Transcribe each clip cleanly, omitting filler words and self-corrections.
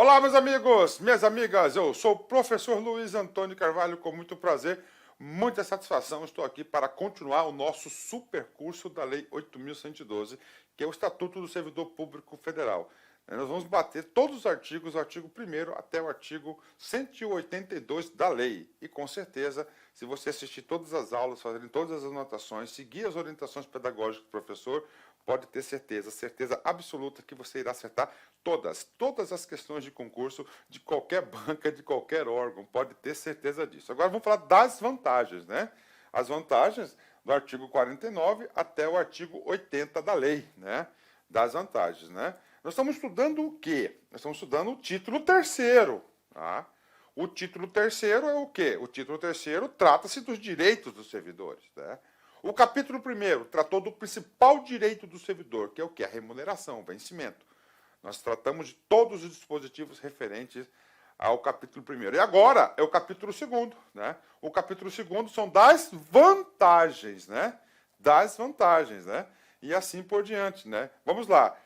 Olá, meus amigos, minhas amigas, eu sou o professor Luiz Antônio Carvalho, com muito prazer, muita satisfação, estou aqui para continuar o nosso super curso da Lei 8.112, que é o Estatuto do Servidor Público Federal. Nós vamos bater todos os artigos, do artigo 1º até o artigo 182 da lei. E com certeza, se você assistir todas as aulas, fazer todas as anotações, seguir as orientações pedagógicas do professor, pode ter certeza absoluta que você irá acertar todas as questões de concurso de qualquer banca, de qualquer órgão, pode ter certeza disso. Agora vamos falar das vantagens, né? As vantagens do artigo 49 até o artigo 80 da lei, né? Das vantagens, né? Nós estamos estudando o quê? Nós estamos estudando o título terceiro, tá? O título terceiro é o quê? O título terceiro trata-se dos direitos dos servidores, né? O capítulo 1º tratou do principal direito do servidor, que é o quê? A remuneração, o vencimento. Nós tratamos de todos os dispositivos referentes ao capítulo 1º. E agora é o capítulo 2º, né? O capítulo 2º são das vantagens, né? Das vantagens, né? E assim por diante, né? Vamos lá.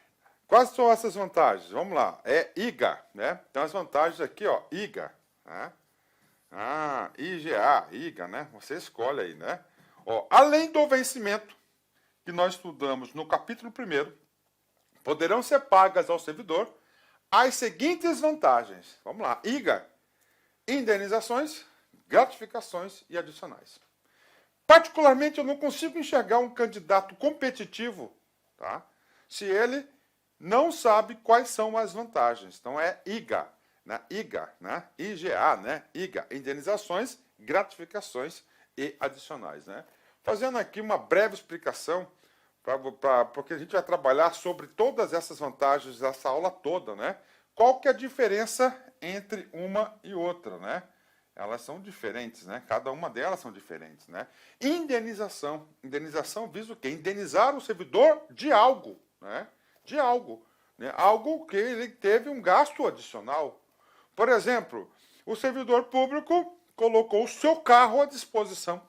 Quais são essas vantagens? Vamos lá. É IGA, né? Então as vantagens aqui, ó, IGA, né? IGA, IGA, né? Você escolhe aí, né? Ó, além do vencimento que nós estudamos no capítulo 1º, poderão ser pagas ao servidor as seguintes vantagens. Vamos lá. IGA, indenizações, gratificações e adicionais. Particularmente, eu não consigo enxergar um candidato competitivo, tá? Se ele não sabe quais são as vantagens. Então, é IGA, né? IGA, né? IGA, né? IGA, indenizações, gratificações e adicionais, né? Fazendo aqui uma breve explicação, porque a gente vai trabalhar sobre todas essas vantagens dessa aula toda, né? Qual que é a diferença entre uma e outra, né? Elas são diferentes, né? Cada uma delas são diferentes, né? Indenização. Indenização visa o quê? Indenizar o servidor de algo, né? De algo, né? Algo que ele teve um gasto adicional. Por exemplo, o servidor público colocou o seu carro à disposição,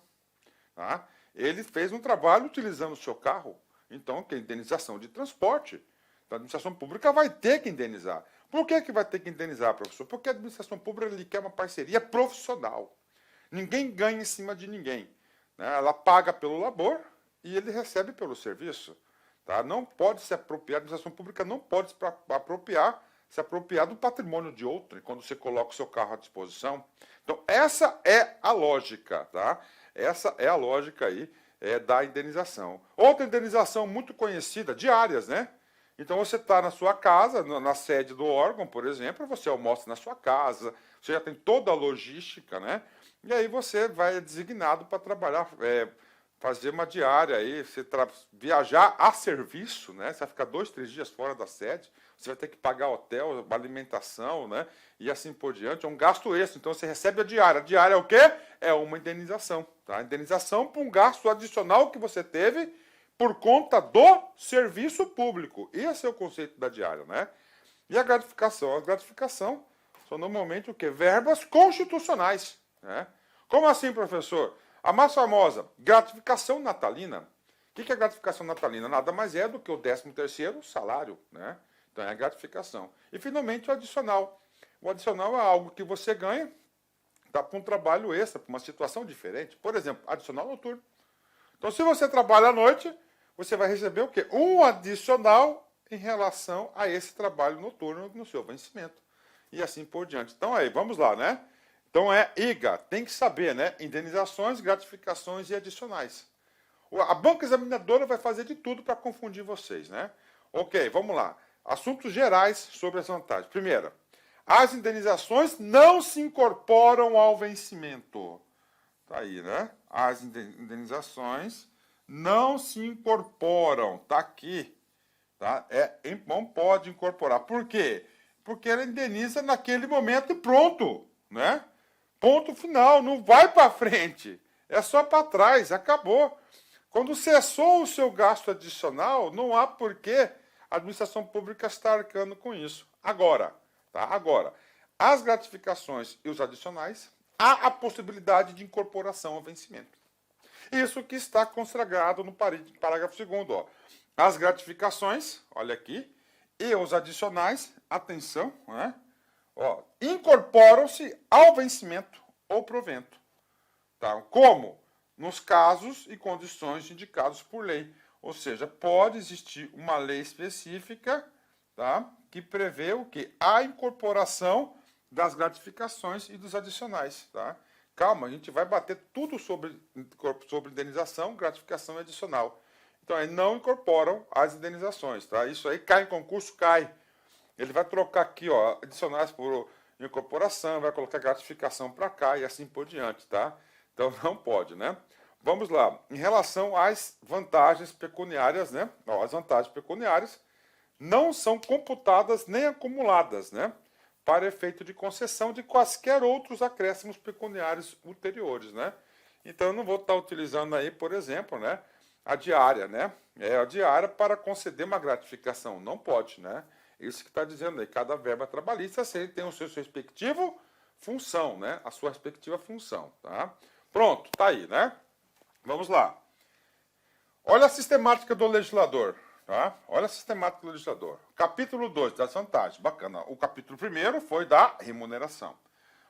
tá? Ele fez um trabalho utilizando o seu carro, então, que é indenização de transporte. Então, a administração pública vai ter que indenizar. Por que vai ter que indenizar, professor? Porque a administração pública ele quer uma parceria profissional. Ninguém ganha em cima de ninguém, né? Ela paga pelo labor e ele recebe pelo serviço. Tá? Não pode se apropriar, a administração pública não pode se apropriar do patrimônio de outro quando você coloca o seu carro à disposição. Então, essa é a lógica, tá? Essa é a lógica aí da indenização. Outra indenização muito conhecida, diárias, né? Então, você está na sua casa, na sede do órgão, por exemplo, você almoça na sua casa, você já tem toda a logística, né? E aí você vai designado para trabalhar, fazer uma diária aí, você viajar a serviço, né? Você vai ficar 2, 3 dias fora da sede, você vai ter que pagar hotel, alimentação, né? E assim por diante, é um gasto extra. Então você recebe a diária. A diária é o quê? É uma indenização, tá? Indenização por um gasto adicional que você teve por conta do serviço público. Esse é o conceito da diária, né? E a gratificação? A gratificação são normalmente o quê? Verbas constitucionais, né? Como assim, professor? A mais famosa, gratificação natalina. O que é gratificação natalina? Nada mais é do que o 13º salário, né? Então é a gratificação. E finalmente o adicional. O adicional é algo que você ganha para um trabalho extra, para uma situação diferente. Por exemplo, adicional noturno. Então se você trabalha à noite, você vai receber o quê? Um adicional em relação a esse trabalho noturno no seu vencimento. E assim por diante. Então aí, vamos lá, né? Então é IGA, tem que saber, né? Indenizações, gratificações e adicionais. A banca examinadora vai fazer de tudo para confundir vocês, né? Ok, vamos lá. Assuntos gerais sobre as vantagens. Primeiro, as indenizações não se incorporam ao vencimento. Tá aí, né? As indenizações não se incorporam. Tá aqui. Tá? Não pode incorporar. Por quê? Porque ela indeniza naquele momento e pronto, né? Ponto final, não vai para frente, é só para trás, acabou. Quando cessou o seu gasto adicional, não há porquê a administração pública estar arcando com isso. Agora, tá? Agora, as gratificações e os adicionais, há a possibilidade de incorporação ao vencimento. Isso que está consagrado no parágrafo 2º, ó. As gratificações, olha aqui, e os adicionais, atenção, né? Ó, incorporam-se ao vencimento ou provento. Tá? Como? Nos casos e condições indicados por lei. Ou seja, pode existir uma lei específica, tá? Que prevê o quê? A incorporação das gratificações e dos adicionais. Tá? Calma, a gente vai bater tudo sobre indenização, gratificação e adicional. Então, aí não incorporam as indenizações. Tá? Isso aí cai em concurso, cai. Ele vai trocar aqui, ó, adicionais por incorporação, vai colocar gratificação para cá e assim por diante, tá? Então não pode, né? Vamos lá. Em relação às vantagens pecuniárias, né? Ó, as vantagens pecuniárias não são computadas nem acumuladas, né? Para efeito de concessão de quaisquer outros acréscimos pecuniários ulteriores, né? Então eu não vou estar utilizando aí, por exemplo, né? A diária, né? É a diária para conceder uma gratificação. Não pode, né? Isso que está dizendo aí, cada verba trabalhista tem o seu respectivo função, né? A sua respectiva função, tá? Pronto, tá aí, né? Vamos lá. Olha a sistemática do legislador, tá? Olha a sistemática do legislador. Capítulo 2, das vantagens. Bacana. O capítulo 1º foi da remuneração.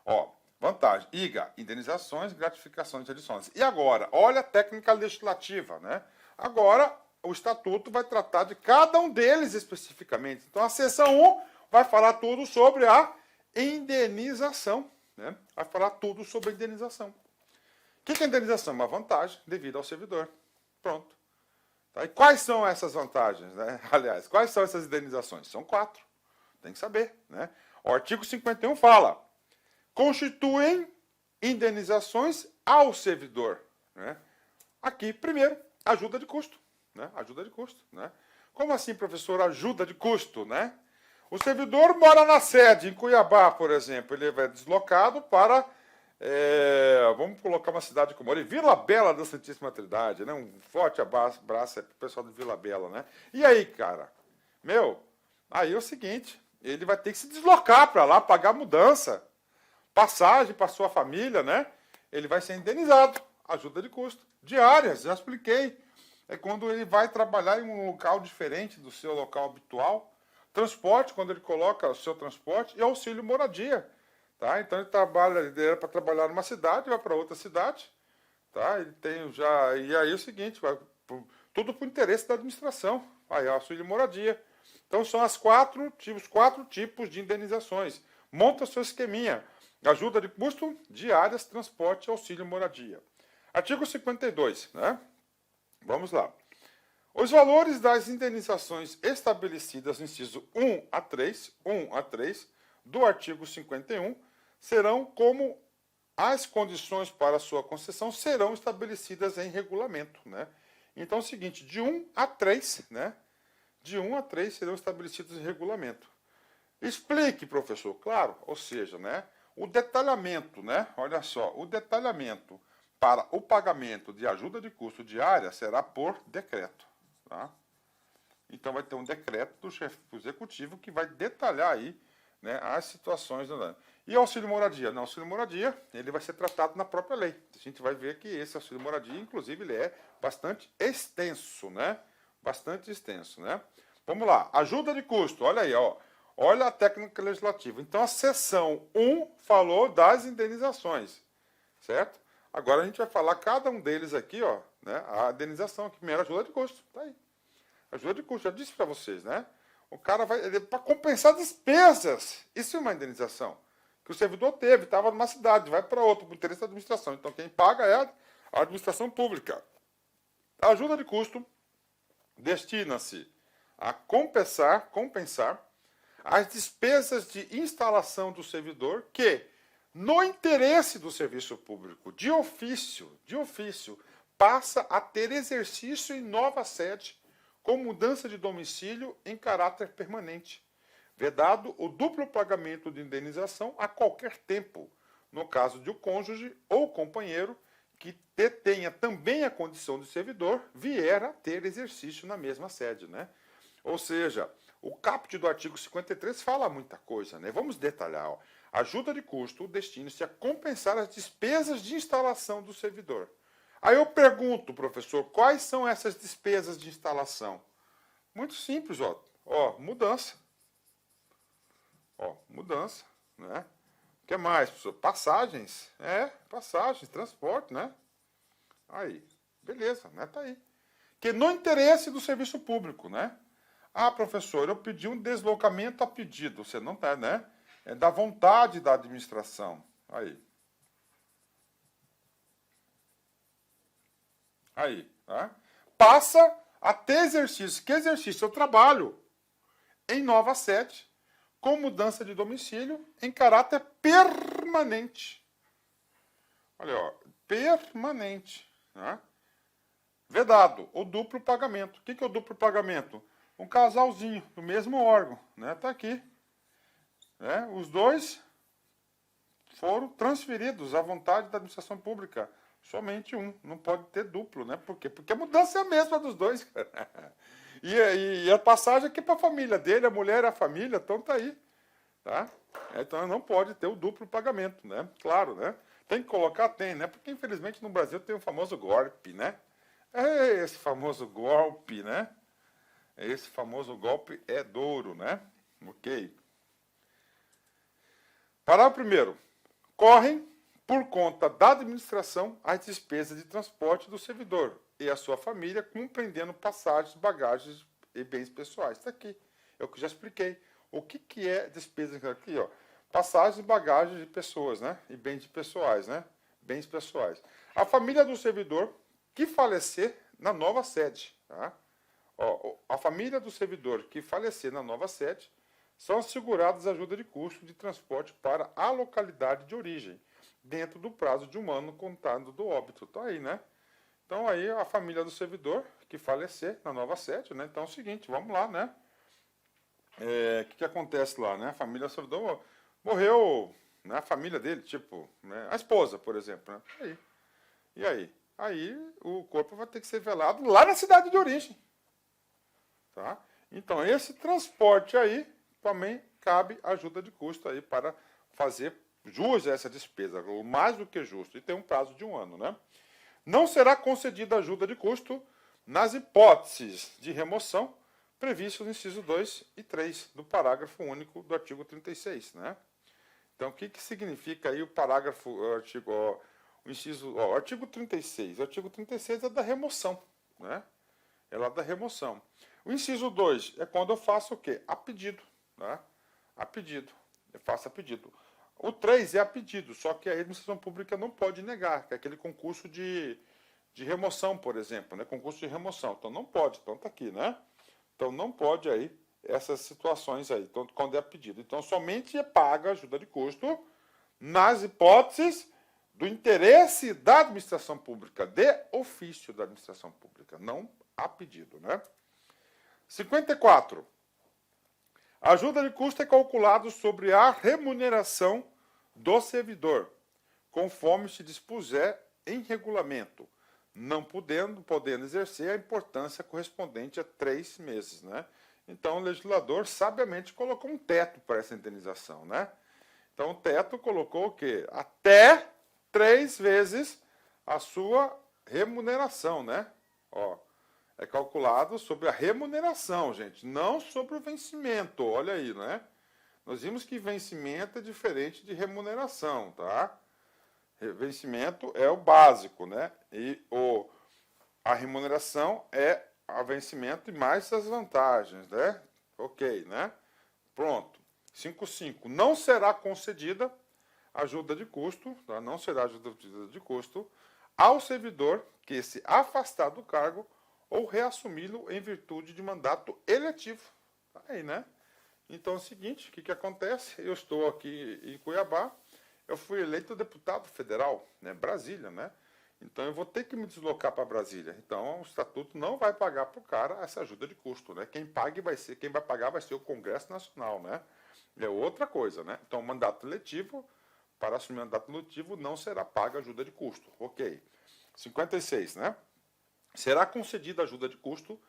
Ó, vantagem. IGA, indenizações, gratificações e adições. E agora, olha a técnica legislativa, né? Agora, o estatuto vai tratar de cada um deles especificamente. Então, a seção 1 vai falar tudo sobre a indenização, né? Vai falar tudo sobre a indenização. O que é indenização? Uma vantagem devida ao servidor. Pronto. Tá? E quais são essas vantagens, né? Aliás, quais são essas indenizações? São 4. Tem que saber, né? O artigo 51 fala: constituem indenizações ao servidor, né? Aqui, primeiro, ajuda de custo, né? Ajuda de custo, né? Como assim, professor, ajuda de custo, né? O servidor mora na sede, em Cuiabá, por exemplo. Ele é deslocado para, vamos colocar uma cidade como ali, Vila Bela da Santíssima Trindade, né? Um forte abraço para o pessoal de Vila Bela, né? E aí, cara? Aí é o seguinte, ele vai ter que se deslocar para lá, pagar mudança, passagem para sua família, né? Ele vai ser indenizado, ajuda de custo. Diárias, já expliquei. É quando ele vai trabalhar em um local diferente do seu local habitual. Transporte, quando ele coloca o seu transporte, e auxílio moradia. Tá? Então ele era para trabalhar numa cidade, vai para outra cidade. Tá? Ele tem já. E aí é o seguinte, tudo por interesse da administração. Aí auxílio moradia. Então são os quatro tipos de indenizações. Monta seu esqueminha. Ajuda de custo, diárias, transporte, auxílio moradia. Artigo 52, né? Vamos lá. Os valores das indenizações estabelecidas no inciso 1 a 3 do artigo 51 serão como as condições para sua concessão serão estabelecidas em regulamento, né? Então é o seguinte, de 1 a 3, né? De 1 a 3 serão estabelecidos em regulamento. Explique, professor, claro, ou seja, né? O detalhamento, né? Olha só, o detalhamento para o pagamento de ajuda de custo diária será por decreto. Tá? Então vai ter um decreto do chefe executivo que vai detalhar aí, né, as situações. E auxílio moradia? Não, auxílio moradia, ele vai ser tratado na própria lei. A gente vai ver que esse auxílio moradia, inclusive, ele é bastante extenso, né? Bastante extenso, né? Vamos lá, ajuda de custo, olha aí, ó. Olha a técnica legislativa. Então a seção 1 falou das indenizações, certo? Agora a gente vai falar cada um deles aqui, ó, né? A indenização, que primeiro ajuda de custo, tá aí. Ajuda de custo, já disse para vocês, né? O cara vai para compensar despesas. Isso é uma indenização que o servidor teve, estava numa cidade, vai para outra, por interesse da administração. Então quem paga é a administração pública. A ajuda de custo destina-se a compensar as despesas de instalação do servidor que, no interesse do serviço público, de ofício, passa a ter exercício em nova sede, com mudança de domicílio em caráter permanente, vedado o duplo pagamento de indenização a qualquer tempo, no caso de o cônjuge ou companheiro que detenha também a condição de servidor vier a ter exercício na mesma sede, né? Ou seja, o caput do artigo 53 fala muita coisa, né? Vamos detalhar, ó. Ajuda de custo destina-se a compensar as despesas de instalação do servidor. Aí eu pergunto, professor, quais são essas despesas de instalação? Muito simples, ó. Ó, mudança. Ó, mudança, né? O que mais, professor? Passagens. Passagens, transporte, né? Aí, beleza, né? Tá aí. Que no interesse do serviço público, né? Ah, professor, eu pedi um deslocamento a pedido. Você não tá, né? É da vontade da administração. Aí. Aí, tá? Passa a ter exercício. Que exercício? Eu trabalho em nova sede, com mudança de domicílio, em caráter permanente. Olha, ó, permanente, né? Vedado, o duplo pagamento. O que é o duplo pagamento? Um casalzinho do mesmo órgão, né? Tá aqui. Né? Os dois foram transferidos à vontade da administração pública. Somente um, não pode ter duplo, né? Por quê? Porque a mudança é a mesma dos dois. E a passagem aqui para a família dele, a mulher e a família, então tá aí. Tá? Então não pode ter o duplo pagamento, né? Claro, né? Tem que colocar, tem, né? Porque infelizmente no Brasil tem o famoso golpe, né? Esse famoso golpe, né? Esse famoso golpe é duro, né? Ok. Parágrafo primeiro. Correm por conta da administração as despesas de transporte do servidor e a sua família, compreendendo passagens, bagagens e bens pessoais. Está aqui. É o que eu já expliquei. O que é despesa aqui, ó? Passagens, bagagens de pessoas, né? E bens pessoais, né? Bens pessoais. A família do servidor que falecer na nova sede, tá? Ó, a família do servidor que falecer na nova sede são asseguradas ajuda de custo de transporte para a localidade de origem, dentro do prazo de 1 ano contado do óbito. Tá aí, né? Então aí a família do servidor que falecer na nova sede, né? Então é o seguinte, vamos lá, né? O que acontece lá, né? A família do servidor morreu, né? A família dele, tipo, né? A esposa, por exemplo, né? Aí. E aí? Aí o corpo vai ter que ser velado lá na cidade de origem. Tá? Então esse transporte aí também cabe ajuda de custo aí para fazer jus a essa despesa, mais do que justo, e tem um prazo de 1 ano, né? Não será concedida ajuda de custo nas hipóteses de remoção previstas no inciso 2 e 3 do parágrafo único do artigo 36, né? Então, o que significa aí o parágrafo, o inciso, o artigo 36? O artigo 36 é da remoção, né? É lá da remoção. O inciso 2 é quando eu faço o quê? A pedido, né? A pedido. Eu faço a pedido. O 3 é a pedido, só que a administração pública não pode negar, que é aquele concurso de remoção, por exemplo, né? Concurso de remoção. Então não pode, então está aqui, né? Então não pode aí essas situações aí, então, quando é a pedido. Então somente é paga ajuda de custo nas hipóteses do interesse da administração pública, de ofício da administração pública, não a pedido, né? 54. A ajuda de custo é calculado sobre a remuneração do servidor, conforme se dispuser em regulamento, não podendo exercer a importância correspondente a 3 meses, né? Então, o legislador sabiamente colocou um teto para essa indenização, né? Então, o teto colocou o quê? Até 3 vezes a sua remuneração, né? Ó, é calculado sobre a remuneração, gente, não sobre o vencimento. Olha aí, né? Nós vimos que vencimento é diferente de remuneração, tá? Vencimento é o básico, né? E a remuneração é o vencimento e mais as vantagens, né? Ok, né? Pronto. 5.5. Não será concedida ajuda de custo, tá? Não será ajuda de custo ao servidor que se afastar do cargo ou reassumi-lo em virtude de mandato eletivo. Tá aí, né? Então é o seguinte, o que acontece? Eu estou aqui em Cuiabá, eu fui eleito deputado federal, né? Brasília, né? Então eu vou ter que me deslocar para Brasília. Então o estatuto não vai pagar para o cara essa ajuda de custo, né? Quem vai pagar vai ser o Congresso Nacional, né? É outra coisa, né? Então mandato eletivo, para assumir mandato eletivo não será paga ajuda de custo. Ok. 56, né? Será concedida ajuda de custo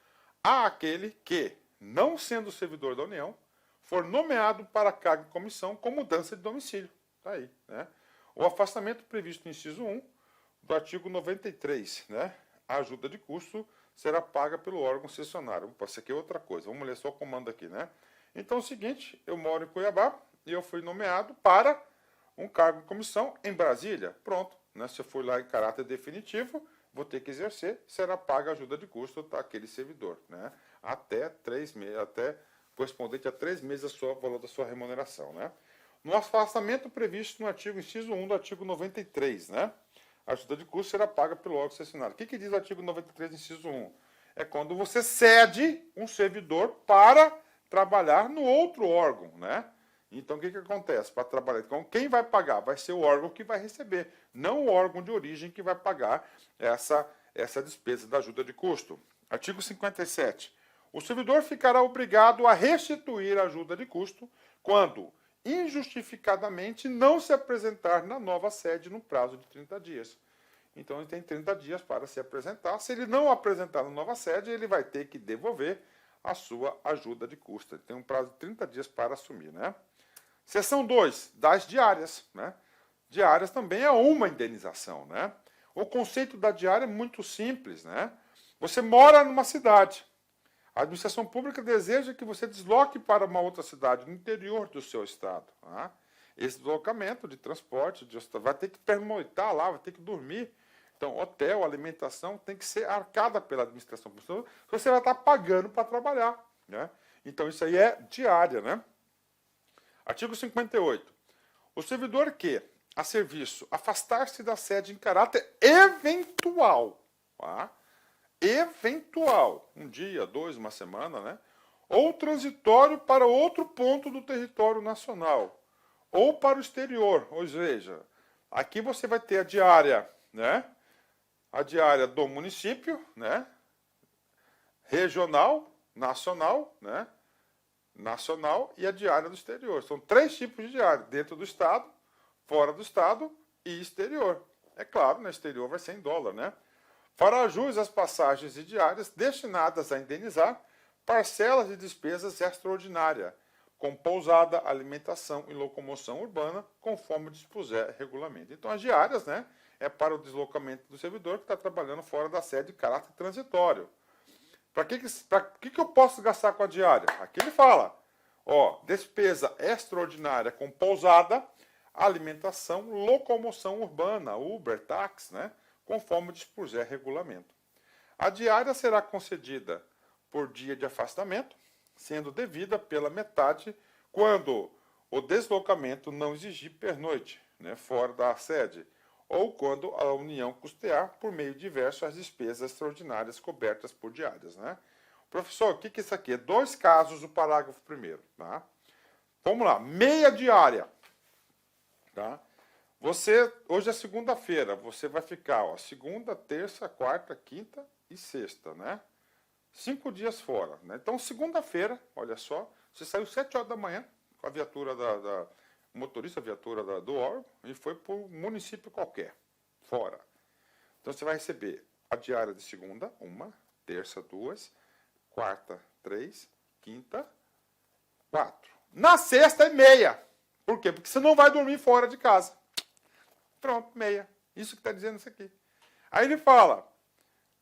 àquele que, não sendo servidor da União, for nomeado para cargo e comissão com mudança de domicílio. Está aí, né? O afastamento previsto no inciso 1 do artigo 93, né? A ajuda de custo será paga pelo órgão cessionário. Opa, isso aqui é outra coisa. Vamos ler só o comando aqui, né? Então é o seguinte, eu moro em Cuiabá, e eu fui nomeado para um cargo em comissão em Brasília. Pronto, né? Se eu for lá em caráter definitivo, vou ter que exercer, será paga a ajuda de custo daquele servidor, né? Até 3 meses, até correspondente a 3 meses do valor da sua remuneração, né? No afastamento previsto no artigo inciso 1 do artigo 93, né? A ajuda de custo será paga pelo órgão cessionado. O que diz o artigo 93, inciso 1? É quando você cede um servidor para trabalhar no outro órgão, né? Então, o que acontece? Para trabalhar, então, quem vai pagar? Vai ser o órgão que vai receber, não o órgão de origem que vai pagar essa despesa da ajuda de custo. Artigo 57. O servidor ficará obrigado a restituir a ajuda de custo quando injustificadamente não se apresentar na nova sede no prazo de 30 dias. Então, ele tem 30 dias para se apresentar. Se ele não apresentar na nova sede, ele vai ter que devolver a sua ajuda de custo. Ele tem um prazo de 30 dias para assumir, né? Seção 2, das diárias, né? Diárias também é uma indenização, né? O conceito da diária é muito simples, né? Você mora numa cidade. A administração pública deseja que você desloque para uma outra cidade, no interior do seu estado. Tá? Esse deslocamento de transporte, vai ter que pernoitar lá, vai ter que dormir. Então, hotel, alimentação, tem que ser arcada pela administração pública. Você vai estar pagando para trabalhar, né? Então, isso aí é diária, né? Artigo 58. O servidor que, a serviço, afastar-se da sede em caráter eventual, tá? Eventual, um dia, 2, uma semana, né? Ou transitório para outro ponto do território nacional, ou para o exterior. Ou seja, aqui você vai ter a diária, né? A diária do município, né? Regional, nacional, né? Nacional e a diária do exterior. São 3 tipos de diária, dentro do estado, fora do estado e exterior. É claro, no exterior vai ser em dólar, né? Fará jus às passagens e diárias destinadas a indenizar parcelas de despesas extraordinárias, com pousada, alimentação e locomoção urbana, conforme dispuser regulamento. Então, as diárias, né, é para o deslocamento do servidor que está trabalhando fora da sede de caráter transitório. Para que eu posso gastar com a diária? Aqui ele fala, ó, despesa extraordinária com pousada, alimentação, locomoção urbana, Uber, táxi, né? Conforme dispuser regulamento. A diária será concedida por dia de afastamento, sendo devida pela metade quando o deslocamento não exigir pernoite, né, fora da sede, ou quando a União custear por meio diverso as despesas extraordinárias cobertas por diárias, né? Professor, o que é isso aqui? 2 casos do parágrafo 1º, tá? Vamos lá, meia diária, tá? Hoje é segunda-feira, você vai ficar, ó, segunda, terça, quarta, quinta e sexta, né? 5 dias fora, né? Então, segunda-feira, olha só, você saiu 7 horas da manhã com a viatura motorista, a viatura do órgão, e foi para um município qualquer, fora. Então, você vai receber a diária de segunda, 1, terça, 2, quarta, 3, quinta, 4. Na sexta é meia. Por quê? Porque você não vai dormir fora de casa. Pronto, meia. Isso que está dizendo isso aqui. Aí ele fala,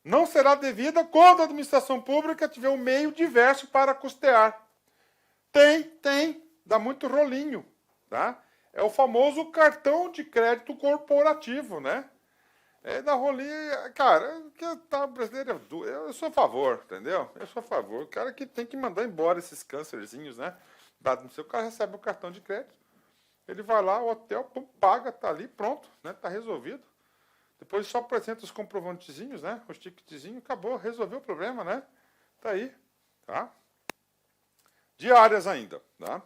não será devida quando a administração pública tiver um meio diverso para custear. Tem. Dá muito rolinho. Tá? É o famoso cartão de crédito corporativo, né? É da rolinha, cara, que tá brasileiro, eu sou a favor, entendeu? Eu sou a favor. O cara que tem que mandar embora esses câncerzinhos, né? Dado no seu cara recebe o cartão de crédito. Ele vai lá, o hotel, pum, paga, tá ali, pronto, né? Tá resolvido. Depois só apresenta os comprovantezinhos, né? Os ticketzinhos, acabou, resolveu o problema, né? Tá aí, tá? Diárias ainda, tá?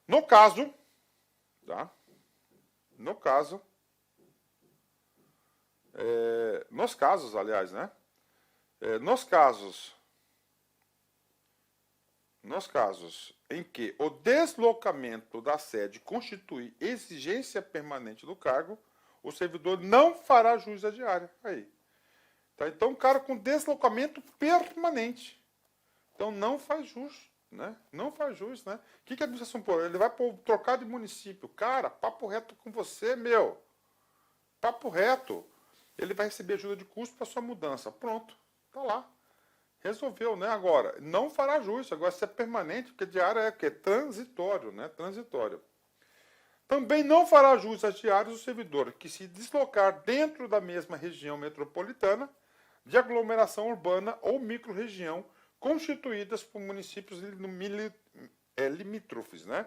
No caso, tá? Nos casos, aliás, né? Nos casos em que o deslocamento da sede constitui exigência permanente do cargo, o servidor não fará jus à diária. Aí. Tá? Então, o cara com deslocamento permanente. Então, não faz jus. Né? Não faz jus. Né? O que a administração pôr? Ele vai trocar de município. Cara, papo reto com você, meu. Papo reto. Ele vai receber ajuda de custo para sua mudança. Pronto. Tá lá. Resolveu, né? Agora, não fará jus. Agora, se é permanente, porque diária é o quê? Transitório, né? Transitório. Também não fará jus às diárias o servidor que se deslocar dentro da mesma região metropolitana, de aglomeração urbana ou microrregião, constituídas por municípios limítrofes, né?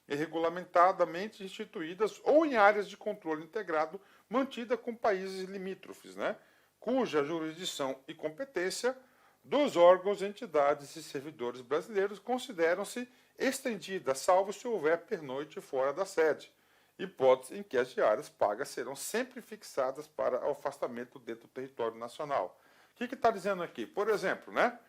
E regulamentadamente instituídas ou em áreas de controle integrado mantida com países limítrofes, né? Cuja jurisdição e competência dos órgãos, entidades e servidores brasileiros consideram-se estendida, salvo se houver pernoite fora da sede, hipótese em que as diárias pagas serão sempre fixadas para afastamento dentro do território nacional. O que está dizendo aqui? Por exemplo, né?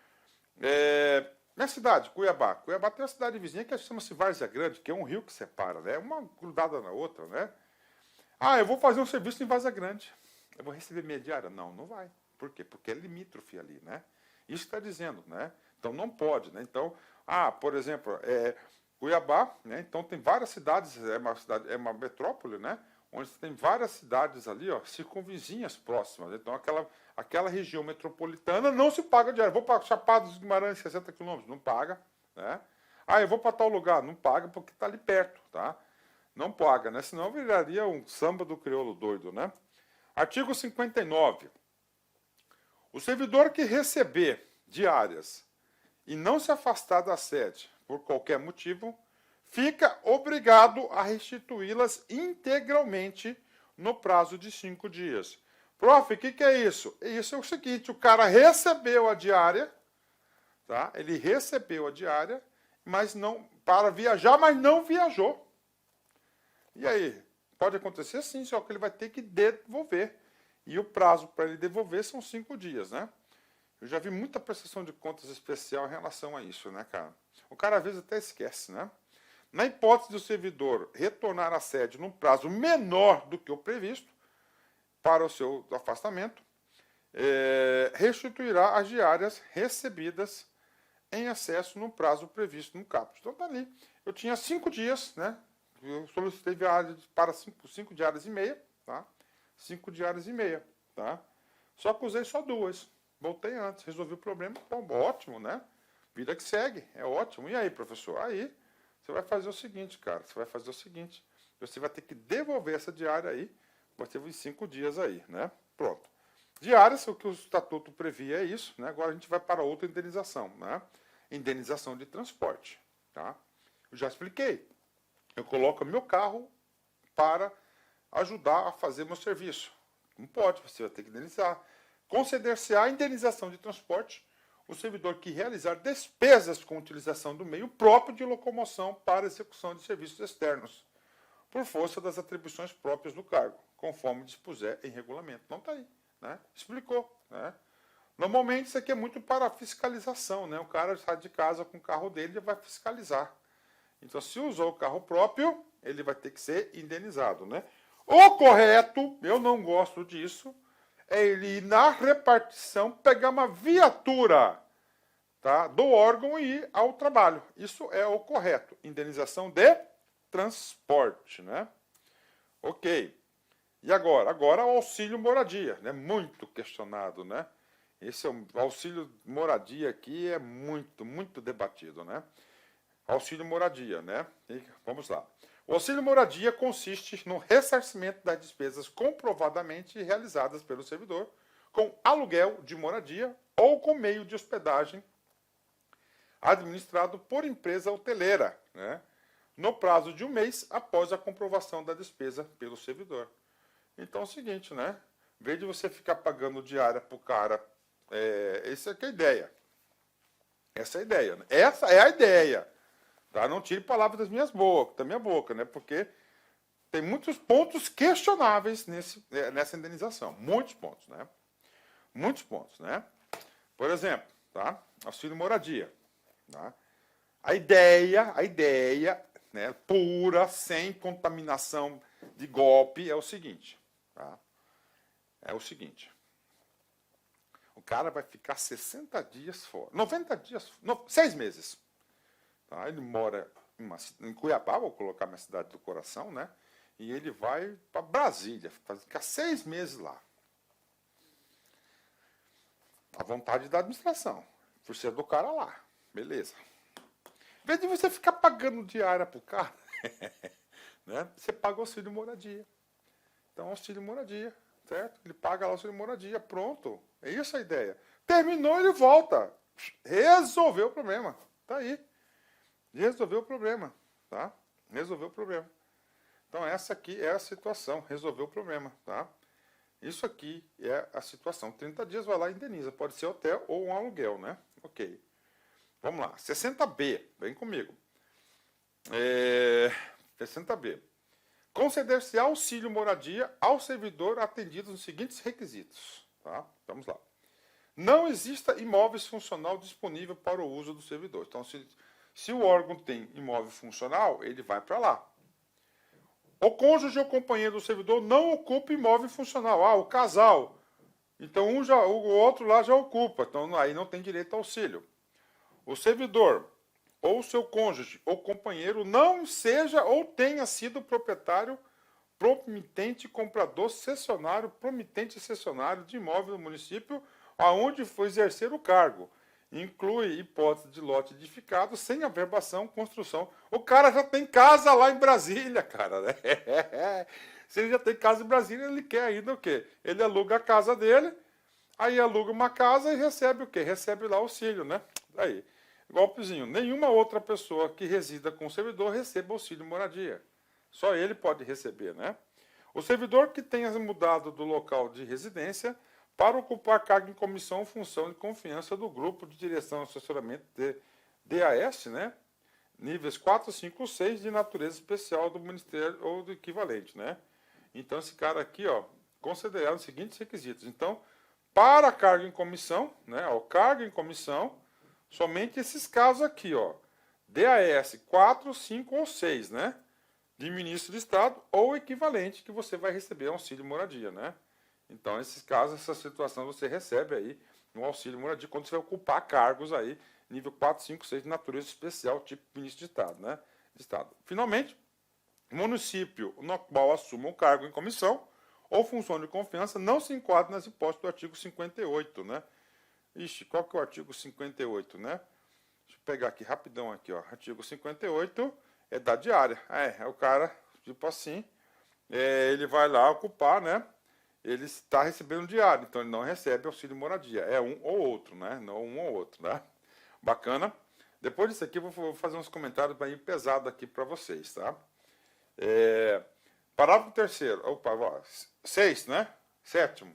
Minha cidade, Cuiabá. Cuiabá tem uma cidade vizinha que chama-se Várzea Grande, que é um rio que separa, né? Uma grudada na outra, né? Ah, eu vou fazer um serviço em Várzea Grande. Eu vou receber minha diária? Não, não vai. Por quê? Porque é limítrofe ali, né? Isso está dizendo, né? Então não pode, né? Então, por exemplo, Cuiabá, né? Então tem várias cidades, é uma metrópole, né? Onde tem várias cidades ali, ó, circunvizinhas próximas. Então aquela região metropolitana não se paga diária. Vou para Chapada dos Guimarães, 60 quilômetros, não paga, né? Ah, eu vou para tal lugar, não paga porque está ali perto, tá? Não paga, né? Senão viraria um samba do crioulo doido, né? Artigo 59. O servidor que receber diárias e não se afastar da sede por qualquer motivo, fica obrigado a restituí-las integralmente no prazo de 5 dias. Prof, o que é isso? Isso é o seguinte, o cara recebeu a diária, tá? Ele recebeu a diária, mas não para viajar, mas não viajou. E aí? Pode acontecer sim, só que ele vai ter que devolver. E o prazo para ele devolver são 5 dias, né? Eu já vi muita prestação de contas especial em relação a isso, né, cara? O cara às vezes até esquece, né? Na hipótese do servidor retornar à sede num prazo menor do que o previsto para o seu afastamento, restituirá as diárias recebidas em excesso no prazo previsto no caput. Então tá ali. Eu tinha 5 dias, né? Eu solicitei para 5 diárias e meia, tá? 5 diárias e meia, tá? Só que usei só 2. Voltei antes, resolvi o problema. Bom, ótimo, né? Vida que segue, é ótimo. E aí, professor? Aí, você vai fazer o seguinte, cara. Você vai fazer o seguinte. Você vai ter que devolver essa diária aí. Vai ter 5 dias aí, né? Pronto. Diárias, o que o estatuto previa é isso, né? Agora a gente vai para outra indenização, né? Indenização de transporte, tá? Eu já expliquei. Eu coloco meu carro para ajudar a fazer meu serviço. Não pode, você vai ter que indenizar. Conceder-se-á a indenização de transporte o servidor que realizar despesas com utilização do meio próprio de locomoção para execução de serviços externos, por força das atribuições próprias do cargo, conforme dispuser em regulamento. Não está aí, né? Explicou, né? Normalmente isso aqui é muito para fiscalização, né? O cara sai de casa com o carro dele e vai fiscalizar. Então, se usou o carro próprio, ele vai ter que ser indenizado, né? O correto, eu não gosto disso, é ele ir na repartição, pegar uma viatura, tá, do órgão e ir ao trabalho. Isso é o correto. Indenização de transporte, né? Ok. E agora? Agora o auxílio moradia, né? Muito questionado, né? Esse auxílio moradia aqui é muito debatido, né? Auxílio moradia, né? E vamos lá. O auxílio moradia consiste no ressarcimento das despesas comprovadamente realizadas pelo servidor com aluguel de moradia ou com meio de hospedagem administrado por empresa hoteleira, né? No prazo de 1 mês após a comprovação da despesa pelo servidor. Então é o seguinte, né? Em vez de você ficar pagando diária para o cara, essa é a ideia. Essa é a ideia, né? Essa é a ideia. Tá? Não tire palavras da minha boca, né? Porque tem muitos pontos questionáveis nessa indenização. Muitos pontos, né? Muitos pontos, né? Por exemplo, tá? Auxílio moradia. Tá? A ideia, né, pura, sem contaminação de golpe, é o seguinte. Tá? É o seguinte. O cara vai ficar 60 dias fora. 90 dias, 6 meses. Tá? Ele mora em Cuiabá, vou colocar minha cidade do coração, né? E ele vai para Brasília, ficar 6 meses lá. À vontade da administração. por ser do cara lá. Beleza. Em vez de você ficar pagando diária pro cara, né? Você paga o auxílio moradia. Então, auxílio moradia, certo? Ele paga lá o auxílio moradia, pronto. É isso a ideia. Terminou, ele volta. Resolveu o problema. Tá aí. Resolveu o problema, tá? Resolveu o problema. Então, essa aqui é a situação. Resolveu o problema, tá? Isso aqui é a situação. 30 dias, vai lá e indeniza. Pode ser hotel ou um aluguel, né? Ok. Vamos lá. 60B. Vem comigo. 60B. Conceder-se auxílio moradia ao servidor atendido nos seguintes requisitos. Tá? Vamos lá. Não exista imóveis funcional disponível para o uso do servidor. Então, se o órgão tem imóvel funcional, ele vai para lá. O cônjuge ou companheiro do servidor não ocupa imóvel funcional. Ah, o casal. Então, o outro lá já ocupa. Então, aí não tem direito ao auxílio. O servidor ou seu cônjuge ou companheiro não seja ou tenha sido proprietário, promitente, comprador, cessionário, promitente cessionário de imóvel no município aonde foi exercer o cargo. Inclui hipótese de lote edificado sem averbação, construção. O cara já tem casa lá em Brasília, cara. Né? Se ele já tem casa em Brasília, ele quer ainda o quê? Ele aluga a casa dele, aí aluga uma casa e recebe o quê? Recebe lá auxílio, né? Aí. Golpezinho, nenhuma outra pessoa que resida com o servidor receba auxílio moradia. Só ele pode receber, né? O servidor que tenha mudado do local de residência para ocupar cargo em comissão ou função de confiança do grupo de direção e assessoramento de DAS, né? Níveis 4, 5, 6 de natureza especial do Ministério ou do equivalente, né? Então, esse cara aqui, ó, considerado os seguintes requisitos. Então, para cargo em comissão, né? O cargo em comissão, somente esses casos aqui, ó. DAS 4, 5 ou 6, né? De ministro de Estado ou equivalente que você vai receber auxílio moradia, né? Então, esses casos, essa situação, você recebe aí um auxílio moradia quando você vai ocupar cargos aí, nível 4, 5, 6 de natureza especial, tipo ministro de Estado, né? De Estado. Finalmente, o município no qual assuma um cargo em comissão ou função de confiança não se enquadra nas hipóteses do artigo 58, né? Ixi, qual que é o artigo 58, né? Deixa eu pegar aqui rapidão aqui, ó. Artigo 58 é da diária. É o cara, tipo assim, ele vai lá ocupar, né? Ele está recebendo diário, então ele não recebe auxílio moradia. É um ou outro, né? Não um ou outro, né? Bacana. Depois disso aqui, eu vou fazer uns comentários bem pesados aqui para vocês, tá? Parágrafo 3º. Opa, 6, né? 7º.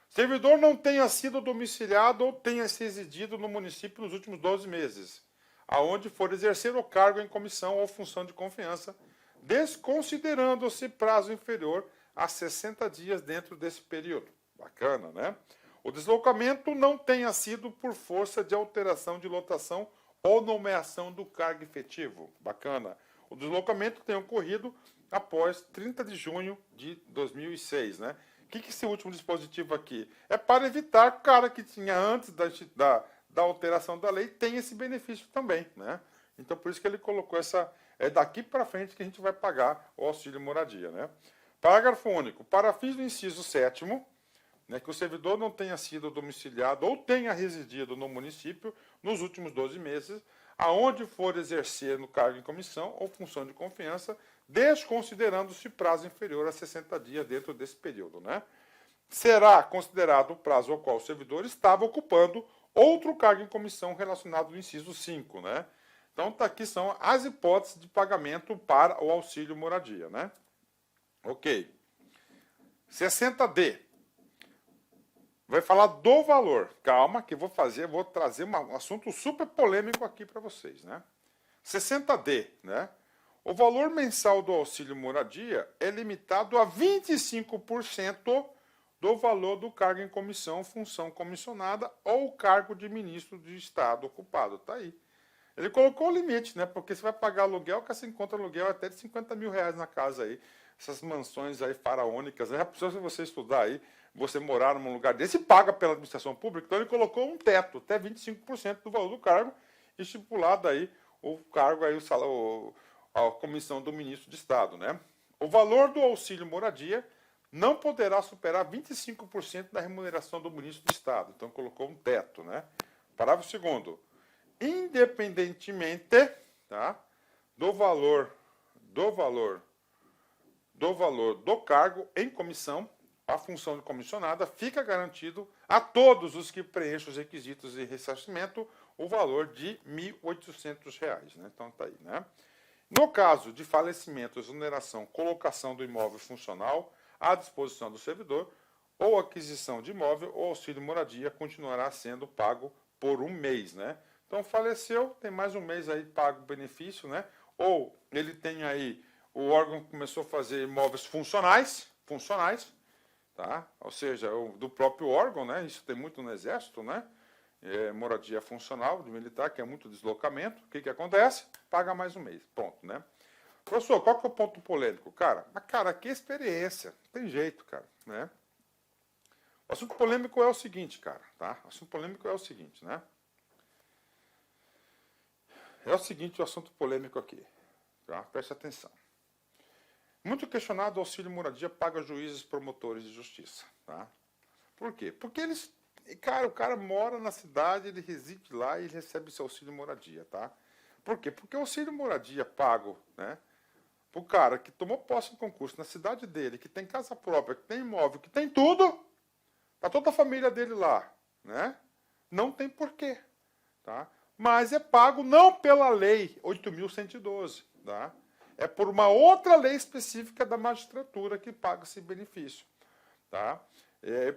Servidor não tenha sido domiciliado ou tenha se residido no município nos últimos 12 meses, aonde for exercer o cargo em comissão ou função de confiança, desconsiderando-se prazo inferior a 60 dias dentro desse período. Bacana, né? O deslocamento não tenha sido por força de alteração de lotação ou nomeação do cargo efetivo. Bacana. O deslocamento tenha ocorrido após 30 de junho de 2006, né? O que é esse último dispositivo aqui? É para evitar que o cara que tinha antes da alteração da lei tenha esse benefício também, né? Então, por isso que ele colocou essa... É daqui para frente que a gente vai pagar o auxílio moradia, né? Parágrafo único. Para fins do inciso 7º, né, que o servidor não tenha sido domiciliado ou tenha residido no município nos últimos 12 meses, aonde for exercer no cargo em comissão ou função de confiança, desconsiderando-se prazo inferior a 60 dias dentro desse período, né? Será considerado o prazo ao qual o servidor estava ocupando outro cargo em comissão relacionado no inciso 5, né? Então, aqui são as hipóteses de pagamento para o auxílio moradia, né? Ok. 60D. Vai falar do valor. Calma que vou trazer um assunto super polêmico aqui para vocês, né? 60D, né? O valor mensal do auxílio moradia é limitado a 25% do valor do cargo em comissão, função comissionada ou cargo de ministro de Estado ocupado. Tá aí. Ele colocou o limite, né? Porque você vai pagar aluguel, que você encontra aluguel até de 50 mil reais na casa aí. Essas mansões aí faraônicas. Já precisa você estudar aí, você morar num lugar desse e paga pela administração pública. Então ele colocou um teto, até 25% do valor do cargo, estipulado aí o cargo aí, o salário, a comissão do ministro de Estado, né? O valor do auxílio moradia não poderá superar 25% da remuneração do ministro de Estado. Então colocou um teto, né? Parágrafo 2º. Independentemente, tá, do valor do cargo em comissão, a função de comissionada, fica garantido a todos os que preenchem os requisitos de ressarcimento o valor de R$ 1.800, né? Então tá aí, né? No caso de falecimento, exoneração, colocação do imóvel funcional à disposição do servidor, ou aquisição de imóvel, o auxílio moradia continuará sendo pago por um mês, né? Então faleceu, tem mais um mês aí pago o benefício, né? Ou ele tem aí, o órgão começou a fazer imóveis funcionais, tá? Ou seja, do próprio órgão, né? Isso tem muito no Exército, né? Moradia funcional de militar, que é muito deslocamento. O que acontece? Paga mais um mês. Pronto, né? Professor, qual que é o ponto polêmico? Cara, aqui é experiência. Não tem jeito, cara, né? O assunto polêmico é o seguinte, cara, tá? O assunto polêmico é o seguinte, né? É o seguinte o assunto polêmico aqui, tá? Preste atenção. Muito questionado, o auxílio moradia paga juízes promotores de justiça, tá? Por quê? Porque eles, cara, o cara mora na cidade, ele reside lá e ele recebe esse auxílio moradia, tá? Por quê? Porque o auxílio moradia pago, né, pro cara que tomou posse no concurso na cidade dele, que tem casa própria, que tem imóvel, que tem tudo, tá toda a família dele lá, né? Não tem porquê, tá? Mas é pago não pela lei 8.112, tá? É por uma outra lei específica da magistratura que paga esse benefício, tá?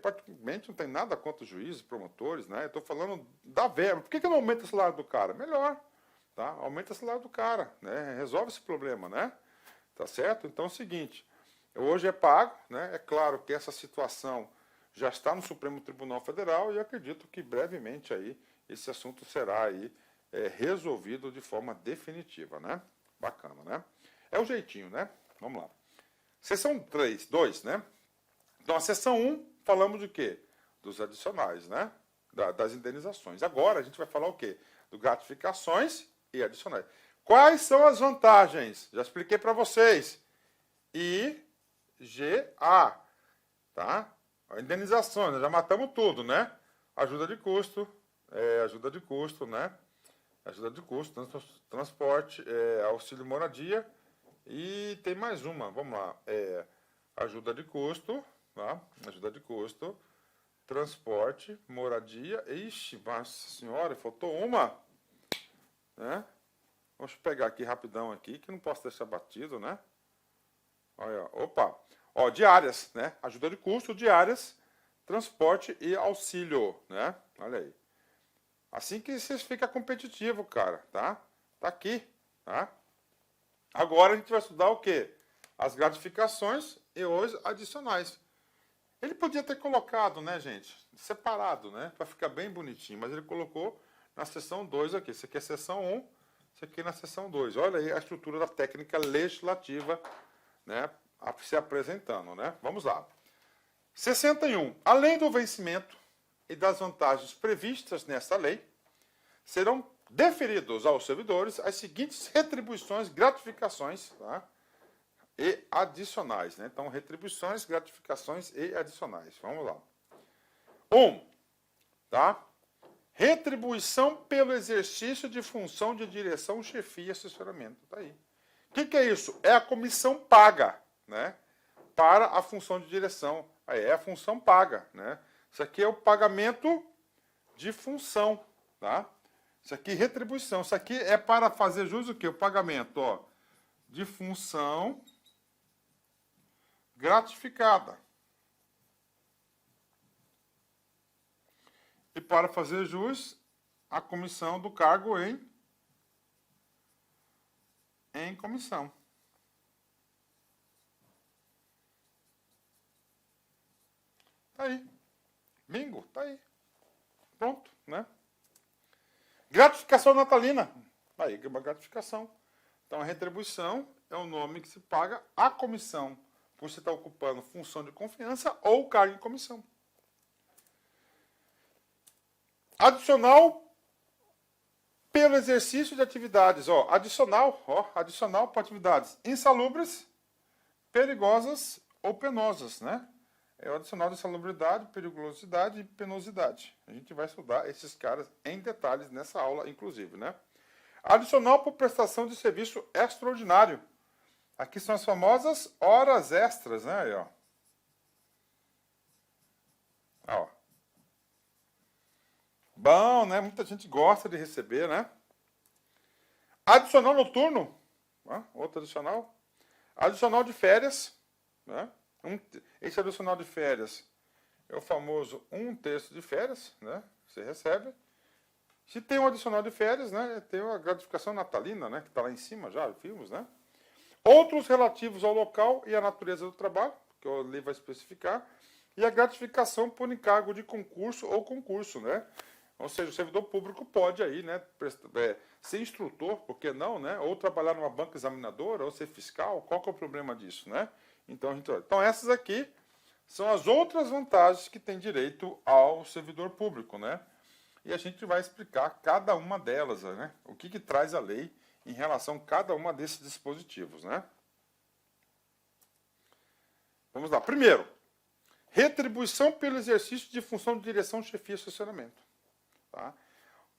Praticamente não tem nada contra os juízes, promotores, né? Eu estou falando da verba. Por que não aumenta o salário do cara? Melhor, tá? Aumenta o salário do cara, né? Resolve esse problema, né? Tá certo? Então é o seguinte, hoje é pago, né? É claro que essa situação já está no Supremo Tribunal Federal e eu acredito que brevemente aí esse assunto será aí resolvido de forma definitiva, né? Bacana, né? É o jeitinho, né? Vamos lá. Seção 2, né? Então, a seção 1, falamos de quê? Dos adicionais, né? Das indenizações. Agora, a gente vai falar o quê? Do gratificações e adicionais. Quais são as vantagens? Já expliquei para vocês. IGA, tá? Indenizações, nós já matamos tudo, né? Ajuda de custo, né? Ajuda de custo, transporte, auxílio moradia e tem mais uma, vamos lá, ajuda de custo, tá? Ajuda de custo, transporte, moradia, ixi, nossa senhora, faltou uma, né? Vamos pegar aqui rapidão aqui, que não posso deixar batido, né? Olha, opa, ó, diárias, né? Ajuda de custo, diárias, transporte e auxílio, né? Olha aí. Assim que você fica competitivo, cara, tá? Tá aqui, tá? Agora a gente vai estudar o quê? As gratificações e os adicionais. Ele podia ter colocado, né, gente? Separado, né? Para ficar bem bonitinho, mas ele colocou na seção 2 aqui. Isso aqui é seção 1, isso aqui é na seção 2. Olha aí a estrutura da técnica legislativa, né? Se apresentando, né? Vamos lá. 61. Além do vencimento e das vantagens previstas nesta lei, serão deferidos aos servidores as seguintes retribuições, gratificações, tá? E adicionais, né? Então, retribuições, gratificações e adicionais. Vamos lá. 1, tá? Retribuição pelo exercício de função de direção, chefia e assessoramento. Tá aí. O que é isso? É a comissão paga, né? Para a função de direção. Aí é a função paga, né? Isso aqui é o pagamento de função, tá? Isso aqui é retribuição. Isso aqui é para fazer jus o quê? O pagamento, ó, de função gratificada. E para fazer jus a comissão do cargo em comissão. Tá aí. Bingo, tá aí. Pronto, né? Gratificação natalina. Aí, uma gratificação. Então, a retribuição é o nome que se paga à comissão por você estar ocupando função de confiança ou cargo em comissão. Adicional pelo exercício de atividades. Ó, adicional para atividades insalubres, perigosas ou penosas, né? É o adicional de salubridade, periculosidade e penosidade. A gente vai estudar esses caras em detalhes nessa aula, inclusive, né? Adicional por prestação de serviço extraordinário. Aqui são as famosas horas extras, né? Aí, ó. Ó. Bom, né? Muita gente gosta de receber, né? Adicional noturno. Né? Outro adicional. Adicional de férias. Né? Esse adicional de férias é o famoso 1/3 de férias, né? Você recebe. Se tem um adicional de férias, né? Tem uma gratificação natalina, né? Que está lá em cima já, vimos, né? Outros relativos ao local e à natureza do trabalho, que eu ali vai especificar. E a gratificação por encargo de concurso ou concurso, né? Ou seja, o servidor público pode aí, né, ser instrutor, por que não, né? Ou trabalhar numa banca examinadora, ou ser fiscal, qual que é o problema disso, né? Então essas aqui são as outras vantagens que tem direito ao servidor público, né? E a gente vai explicar cada uma delas, né? O que traz a lei em relação a cada uma desses dispositivos, né? Vamos lá. Primeiro, retribuição pelo exercício de função de direção, chefia e estacionamento. Tá?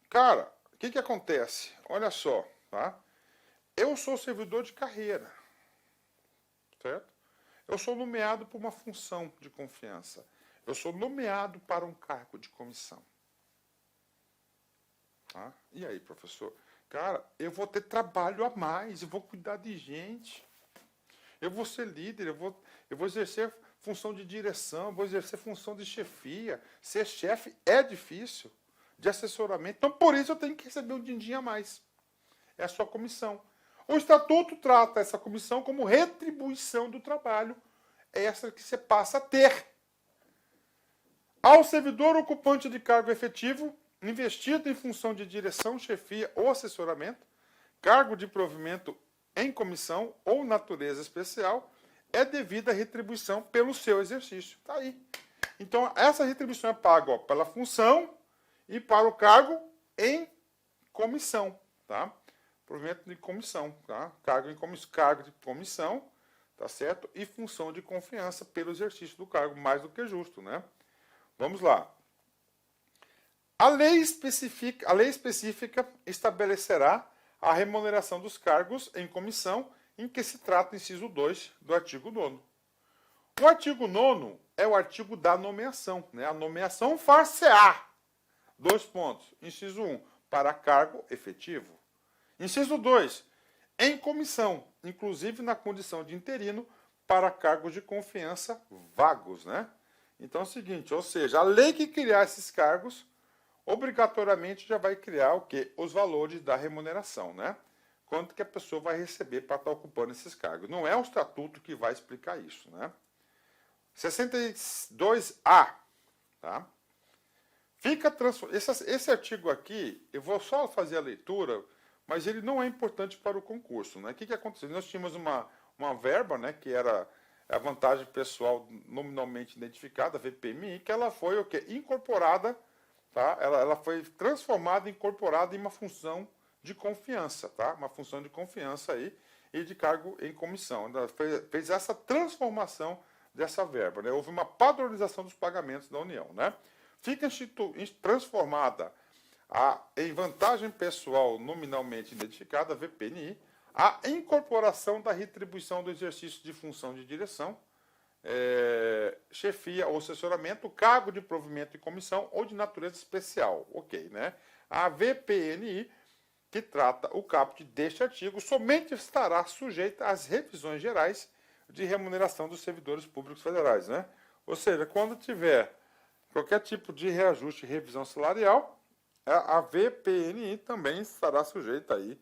Cara, o que acontece? Olha só, tá? Eu sou servidor de carreira, certo? Eu sou nomeado por uma função de confiança. Eu sou nomeado para um cargo de comissão. Tá? E aí, professor? Cara, eu vou ter trabalho a mais, eu vou cuidar de gente. Eu vou ser líder, eu vou exercer função de direção, eu vou exercer função de chefia. Ser chefe é difícil, de assessoramento. Então, por isso, eu tenho que receber um din-din a mais. É a sua comissão. O Estatuto trata essa comissão como retribuição do trabalho. É essa que você passa a ter. Ao servidor ocupante de cargo efetivo, investido em função de direção, chefia ou assessoramento, cargo de provimento em comissão ou natureza especial, é devida a retribuição pelo seu exercício. Está aí. Então, essa retribuição é paga pela função e para o cargo em comissão. Tá? Provimento de comissão. Tá? Cargo de comissão, tá certo? E função de confiança pelo exercício do cargo, mais do que justo. Né? Vamos lá. A lei específica estabelecerá a remuneração dos cargos em comissão em que se trata o inciso 2 do artigo 9º. O artigo 9º é o artigo da nomeação. Né? A nomeação far-se-á. 2 pontos. Inciso 1, para cargo efetivo. Inciso 2, em comissão, inclusive na condição de interino, para cargos de confiança vagos. Né? Então é o seguinte, ou seja, a lei que criar esses cargos obrigatoriamente já vai criar o quê? Os valores da remuneração, né? Quanto que a pessoa vai receber para estar ocupando esses cargos. Não é o estatuto que vai explicar isso, né? 62A, tá? Esse artigo aqui, eu vou só fazer a leitura, mas ele não é importante para o concurso, né? O que aconteceu? Nós tínhamos uma verba, né, que era a vantagem pessoal nominalmente identificada, a VPMI, que ela foi o quê? Incorporada. Tá? Ela foi transformada, incorporada em uma função de confiança, tá? Uma função de confiança aí e de cargo em comissão. Ela fez essa transformação dessa verba, né? Houve uma padronização dos pagamentos da União, né? Fica transformada em vantagem pessoal nominalmente identificada, VPNI, a incorporação da retribuição do exercício de função de direção, chefia ou assessoramento, cargo de provimento e comissão ou de natureza especial. Ok, né? A VPNI, que trata o caput deste artigo, somente estará sujeita às revisões gerais de remuneração dos servidores públicos federais, né? Ou seja, quando tiver qualquer tipo de reajuste e revisão salarial, a VPNI também estará sujeita aí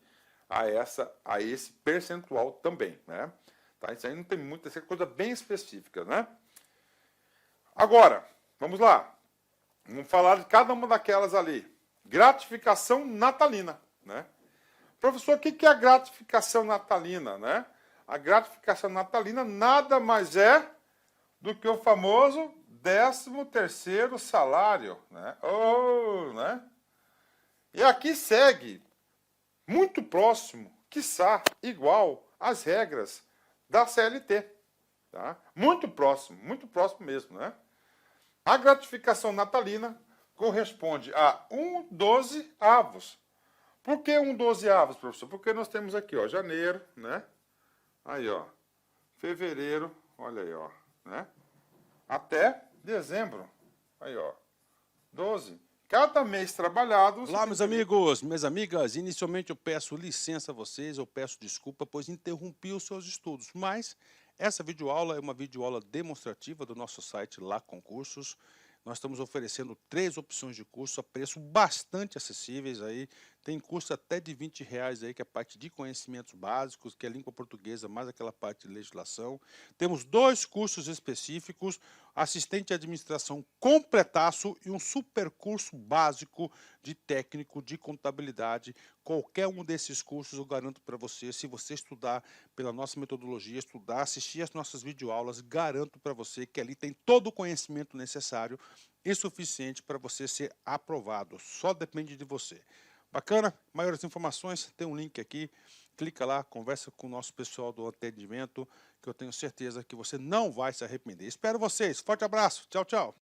a esse percentual também, né? Tá? Isso aí não tem muita, essa coisa bem específica, né? Agora, vamos lá. Vamos falar de cada uma daquelas ali. Gratificação natalina, né? Professor, o que é a gratificação natalina, né? A gratificação natalina nada mais é do que o famoso 13º salário, né? Né? E aqui segue muito próximo, quiçá igual às regras da CLT. Tá? Muito próximo mesmo, né? A gratificação natalina corresponde a 1/12 avos. Por que 1/12 avos, professor? Porque nós temos aqui, ó, janeiro, né? Aí, ó, fevereiro, olha aí, ó, né? Até dezembro. Aí, ó, 12. Cada mês trabalhado... Olá, meus amigos, minhas amigas. Inicialmente eu peço licença a vocês, eu peço desculpa, pois interrompi os seus estudos. Mas essa videoaula é uma videoaula demonstrativa do nosso site Lá Concursos. Nós estamos oferecendo 3 opções de curso a preço bastante acessíveis aí. Tem curso até de R$20 aí, que é a parte de conhecimentos básicos, que é língua portuguesa, mais aquela parte de legislação. Temos 2 cursos específicos, assistente de administração completaço e um super curso básico de técnico de contabilidade. Qualquer um desses cursos eu garanto para você, se você estudar pela nossa metodologia, estudar, assistir as nossas videoaulas, garanto para você que ali tem todo o conhecimento necessário e suficiente para você ser aprovado. Só depende de você. Bacana? Maiores informações, tem um link aqui. Clica lá, conversa com o nosso pessoal do atendimento, que eu tenho certeza que você não vai se arrepender. Espero vocês. Forte abraço. Tchau, tchau.